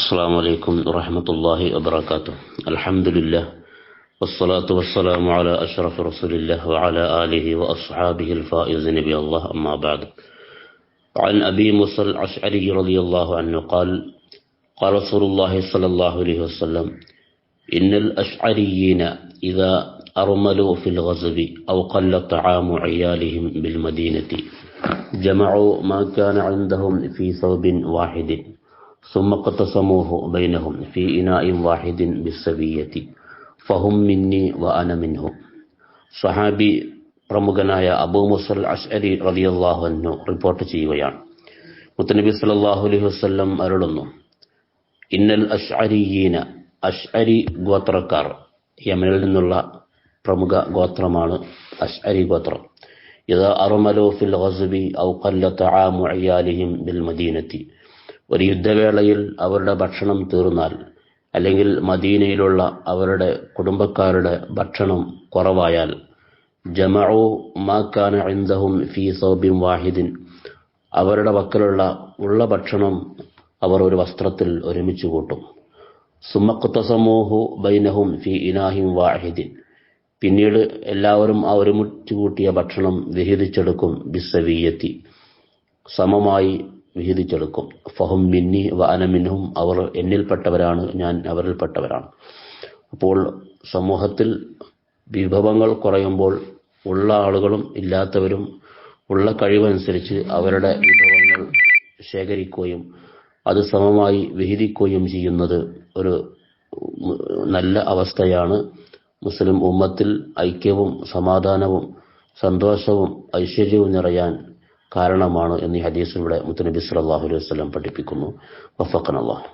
السلام عليكم ورحمة الله وبركاته. الحمد لله والصلاة والسلام على أشرف رسول الله وعلى آله وأصحابه الفائزين بالله، أما بعد. عن أبي موسى الأشعري رضي الله عنه قال قال رسول الله صلى الله عليه وسلم: إن الأشعريين إذا أرملوا في الغزو أو قل طعام عيالهم بالمدينة جمعوا ما كان عندهم في ثوب واحد ثم اقتسموه بينهم في إناء واحد بالسوية فهم مني وأنا منهم. സഹാബി പ്രമുഖനായ അബൂ മുസൽ അശ്അരി റളിയല്ലാഹു അൻഹു റിപ്പോർട്ട് ചെയ്യുകയാണ്. മുത്തനബി സല്ലല്ലാഹു അലൈഹി വസല്ലം അരുളുന്നു: ഇന്നൽ അശ്അരിയീന, അശ്അരി ഗോത്രക്കാർ, യമനിൽ നിന്നുള്ള പ്രമുഖ ഗോത്രമാണ് അശ്അരി ഗോത്രം. ഇദാ അർമലു ഫിൽ ഗസ്ബി ഔ ഖല്ല തആമു അയാലിഹിം ബിൽ മദീനത്തി, ഒരു യുദ്ധവേളയിൽ അവരുടെ ഭക്ഷണം തീർന്നാൽ, അല്ലെങ്കിൽ മദീനയിലുള്ള അവരുടെ കുടുംബക്കാരുടെ ഭക്ഷണം കുറവായാൽ, ജമഉ മാ കാന ഇൻദഹും ഫീ സൗബിൻ വാഹിദിൻ, അവരുടെ പക്കലുള്ള ഭക്ഷണം അവർ ഒരു വസ്ത്രത്തിൽ ഒരുമിച്ച് കൂട്ടും. സുമ്മഖ്തസമൂഹു ബൈനഹും ഫീ ഇനാഹിൻ വാഹിദിൻ, പിന്നീട് എല്ലാവരും ആ ഒരുമിച്ച് കൂട്ടിയ ഭക്ഷണം വിഹിതിച്ചെടുക്കും. ബിസ്സവിയ്യത്തി, സമമായി വിഹിതിച്ചെടുക്കും. ഫഹും മിന്നി വ അന മിൻഹും, അവർ എന്നിൽപ്പെട്ടവരാണ്, ഞാൻ അവരിൽപ്പെട്ടവരാണ്. അപ്പോൾ സമൂഹത്തിൽ വിഭവങ്ങൾ കുറയുമ്പോൾ ഉള്ള ആളുകളും ഇല്ലാത്തവരും ഉള്ള കഴിവനുസരിച്ച് അവരുടെ വിഭവങ്ങൾ ശേഖരിക്കുകയും അത് സമമായി വിഹിതിക്കുകയും ചെയ്യുന്നത് ഒരു നല്ല അവസ്ഥയാണ്. മുസ്ലിം ഉമ്മത്തിൽ ഐക്യവും സമാധാനവും സന്തോഷവും ഐശ്വര്യവും നിറയാൻ കാരണമാണ് എന്ന് ഈ ഹദീസിലൂടെ മുത്തനബി സല്ലല്ലാഹു അലൈഹി വസല്ലം പഠിപ്പിക്കുന്നു. വഫഖനല്ലാഹ്.